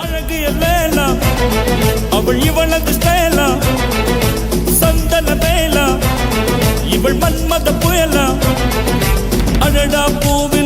அழகிய லேலா அவள் இவளது ஸ்டைலா சந்தன வேலா இவள் மன்மத புயலா அழடா பூவில்